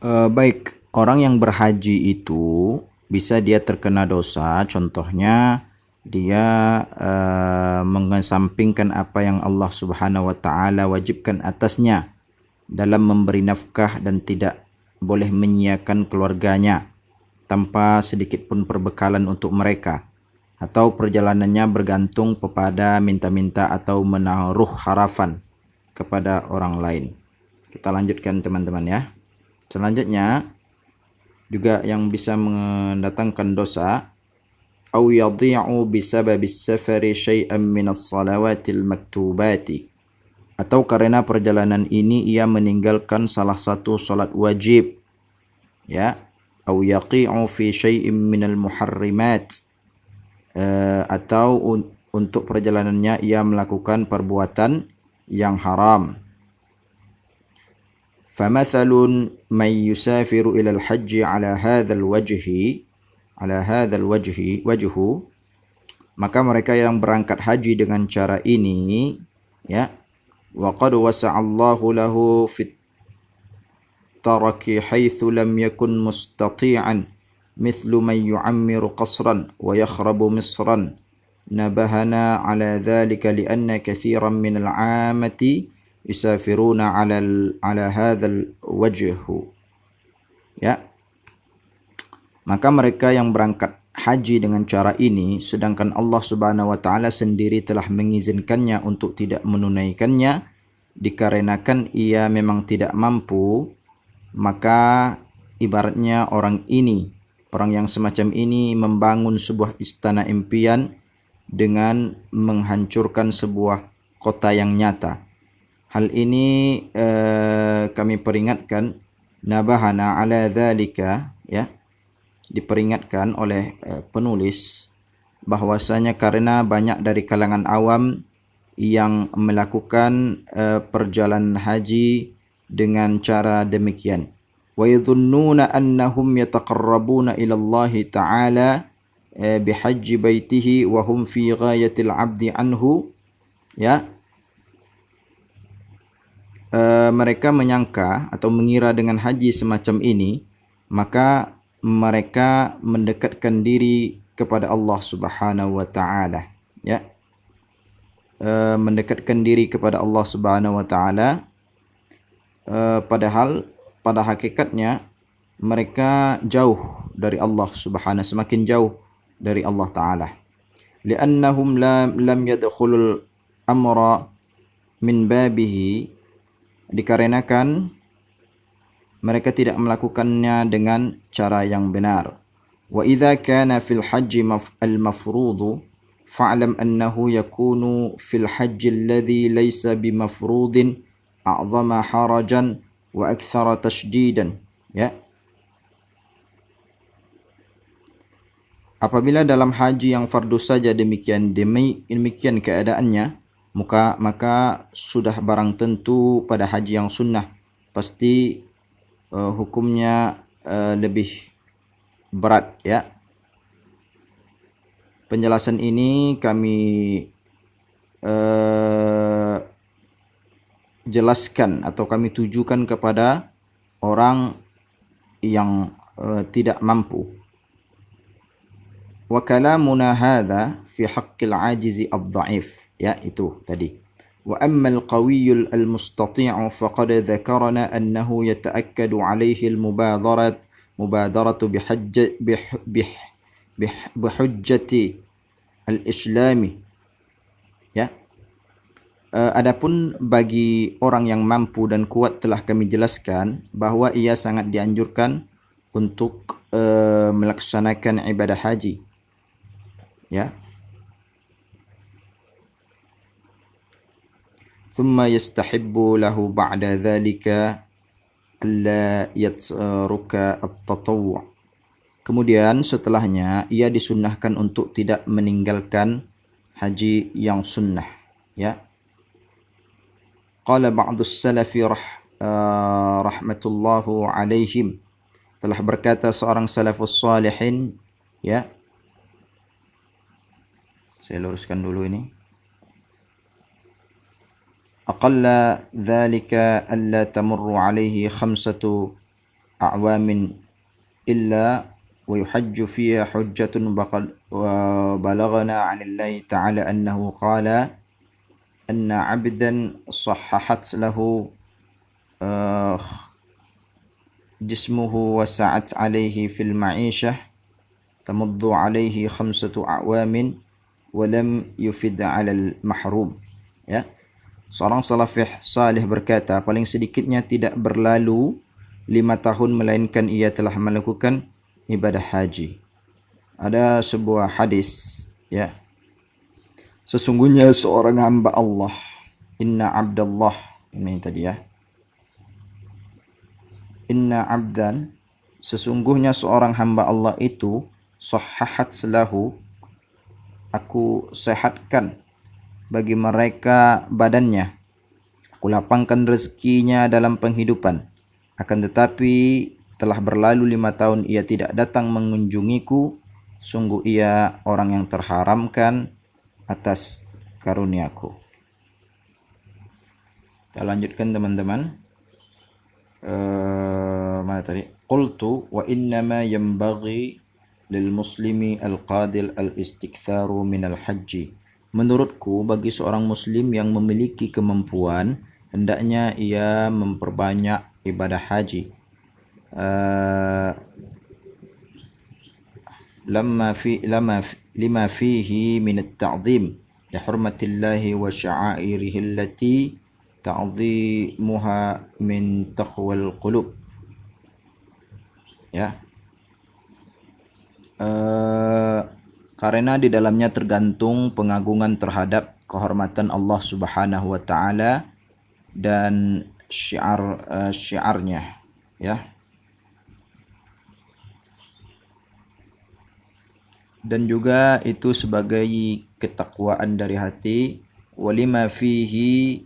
Baik, orang yang berhaji itu bisa dia terkena dosa, contohnya dia mengesampingkan apa yang Allah Subhanahu wa taala wajibkan atasnya dalam memberi nafkah dan tidak boleh menyiakan keluarganya tanpa sedikit pun perbekalan untuk mereka, atau perjalanannya bergantung kepada minta-minta atau menaruh harapan kepada orang lain. Kita lanjutkan teman-teman ya. Selanjutnya juga yang bisa mendatangkan dosa, au yadhi'u bisababis safari syai'an minas salawatil maktubati, atau karena perjalanan ini ia meninggalkan salah satu salat wajib, ya, au yaqi'u fi syai'in minal muharrimat, atau untuk perjalanannya ia melakukan perbuatan yang haram. فمثل من يسافر إلى الحج على هذا الوجه maka mereka yang berangkat haji dengan cara ini, ya, wa qad wasa'allahu lahu fit taraki haitsu lam yakun mustati'an mithlu man yu'ammiru qasran wa yakhrabu misran nabahana ala dhalika lianna kathiran min al-'amati yusafiruna ala hadzal wajhu, ya. Maka mereka yang berangkat haji dengan cara ini sedangkan Allah Subhanahu wa taala sendiri telah mengizinkannya untuk tidak menunaikannya dikarenakan ia memang tidak mampu, maka ibaratnya orang yang semacam ini membangun sebuah istana impian dengan menghancurkan sebuah kota yang nyata. Hal ini kami peringatkan, nabahana ala dzalika, ya, diperingatkan oleh penulis bahwasanya karena banyak dari kalangan awam yang melakukan perjalanan haji dengan cara demikian. Wa yadhunnuna annahum yataqarrabuna ila Allah Ta'ala bihajji baitihi wa hum fi ghayatil 'abdi anhu, ya. Mereka menyangka atau mengira dengan haji semacam ini, maka mereka mendekatkan diri kepada Allah Subhanahu wa taala, ya. Mendekatkan diri kepada Allah Subhanahu wa taala, padahal pada hakikatnya mereka jauh dari Allah Subhanahu, semakin jauh dari Allah taala. Li'annahum lam yadkhulul amra min babihi, dikarenakan mereka tidak melakukannya dengan cara yang benar. Wa idza kana fil hajji al-mafruḍ fa'lam annahu yakunu fil hajji alladhi laysa bimafrudin a'zama harajan wa akthara tashdidan, ya. Apabila dalam haji yang fardu saja demikian keadaannya, maka sudah barang tentu pada haji yang sunnah pasti hukumnya lebih berat, ya. Penjelasan ini kami jelaskan atau kami tujukan kepada orang yang tidak mampu. Wa kalamuna hadha fi haqqil ajizi ad-dha'if, ya, itu tadi. Wa ammal qawiyyul al-mustati'u faqad dzakarna annahu yata'akkadu 'alaihi al-mubadaratu bihujjati al-islami, ya. Adapun bagi orang yang mampu dan kuat telah kami jelaskan bahwa ia sangat dianjurkan untuk melaksanakan ibadah haji, ya. Thumma yastahibbu lahu ba'da dhalika alla yatruka at-tatawwu'. Kemudian setelahnya ia disunnahkan untuk tidak meninggalkan haji yang sunnah, ya. Qala ba'dus salafi rahmatullahu alaihim, telah berkata seorang salafus salihin, ya. Saya luruskan dulu ini. Aqalla dhalika alla tamurru alaihi 5 أعوام إلا ويحج فيها حجة وبلغنا عن الله تعالى أنه قال أن عبدا صححت له جسمه وسعت عليه في المعيشة تمض عليه 5 أعوام ولم يفد على المحروم. Ya, seorang salafih salih berkata, paling sedikitnya tidak berlalu 5 tahun melainkan ia telah melakukan ibadah haji. Ada sebuah hadis, ya, sesungguhnya seorang hamba Allah, inna abdallah, ini tadi ya, inna abdan, sesungguhnya seorang hamba Allah itu, sahhahat lahu, aku sehatkan bagi mereka badannya, aku lapangkan rezekinya dalam penghidupan, akan tetapi telah berlalu 5 tahun ia tidak datang mengunjungiku, sungguh ia orang yang terharamkan atas karuniaku. Kita lanjutkan teman-teman. Mana tadi? Qultu wa innama yanbaghi lil muslimi al-qadil al-istiktharu min al-hajji. Menurutku, bagi seorang muslim yang memiliki kemampuan, hendaknya ia memperbanyak ibadah haji. Lima fihi min at-ta'zim li hurmatillahi wa sya'airihi allati ta'zimuha min taqwal qulub. Ya. Karena di dalamnya tergantung pengagungan terhadap kehormatan Allah Subhanahu wa taala dan syiarnya, ya. Dan juga itu sebagai ketakwaan dari hati, walima fihi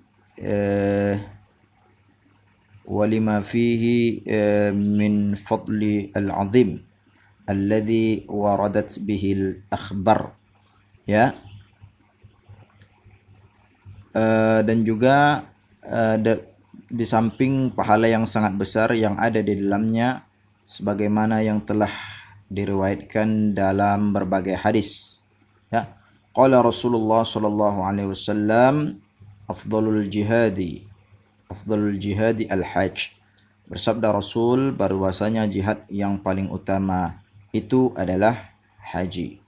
min fadli al-azim alladhi waradat bihil akhbar, ya. Dan juga di samping pahala yang sangat besar yang ada di dalamnya, sebagaimana yang telah diriwayatkan dalam berbagai hadis, ya. Qala Rasulullah sallallahu alaihi wasallam, afdalul jihadi al-hajj. Bersabda Rasul bahwasanya jihad yang paling utama itu adalah haji.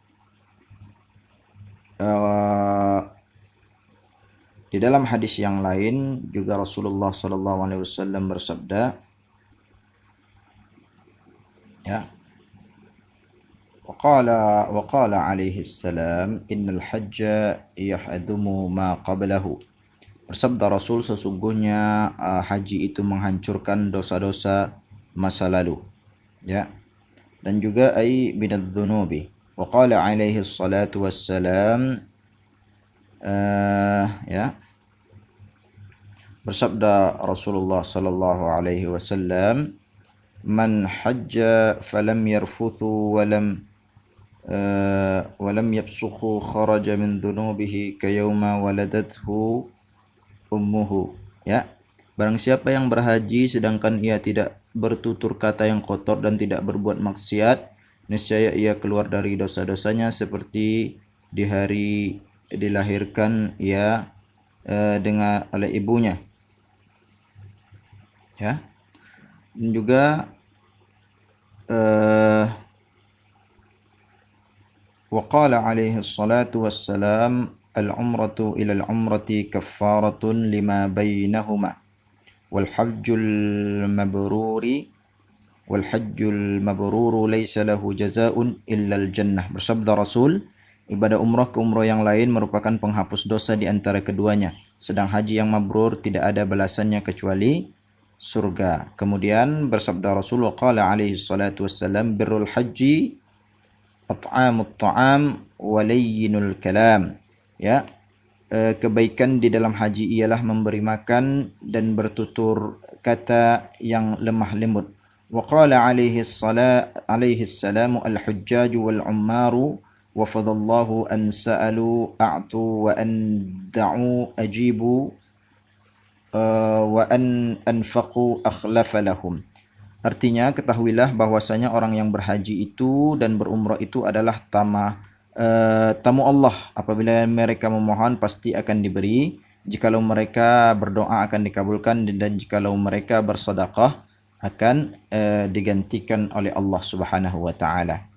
Di dalam hadis yang lain juga Rasulullah sallallahu alaihi wasallam bersabda, ya, وقال عليه السلام innal hajja yahdumu ma qablahu. Bersabda Rasul, sesungguhnya haji itu menghancurkan dosa-dosa masa lalu, ya. Dan juga ai minadz-dzunubi. Wa qala alaihi salatu wassalam, ya, bersabda Rasulullah sallallahu alaihi wasallam, man hajja falam yarfuthu walam yabsukhu kharaja min dhunubihi kayawma waladathu ummuhu, ya. Barang siapa yang berhaji sedangkan ia tidak bertutur kata yang kotor dan tidak berbuat maksiat, niscaya ia keluar dari dosa-dosanya seperti di hari dilahirkan ia dengan oleh ibunya, ya. Dan juga waqala alaihi salatu wassalam, al-umratu ila al-umrati kaffaratun lima bainahuma wal hajjul mabruri laysa lahu jazaa'un illa al-jannah. Bersabda Rasul, ibadah umrah ke umrah yang lain merupakan penghapus dosa di antara keduanya, sedang haji yang mabrur tidak ada balasannya kecuali surga. Kemudian bersabda Rasul, waqala alaihi salatu wassalam, birrul haji at'amut ta'am wa layyinul kalam, ya. Kebaikan di dalam haji ialah memberi makan dan bertutur kata yang lemah lembut. Wa qala alaihi salam, al-hujjaj wal ummaru wa fadallahu an sa'alu a'tu wa an da'u ajibu wa an anfaqu akhlafa lahum. Artinya ketahuilah bahwasanya orang yang berhaji itu dan berumrah itu adalah tamu Allah. Apabila mereka memohon pasti akan diberi. Jikalau mereka berdoa akan dikabulkan, dan jikalau mereka bersedekah akan digantikan oleh Allah Subhanahu wa taala.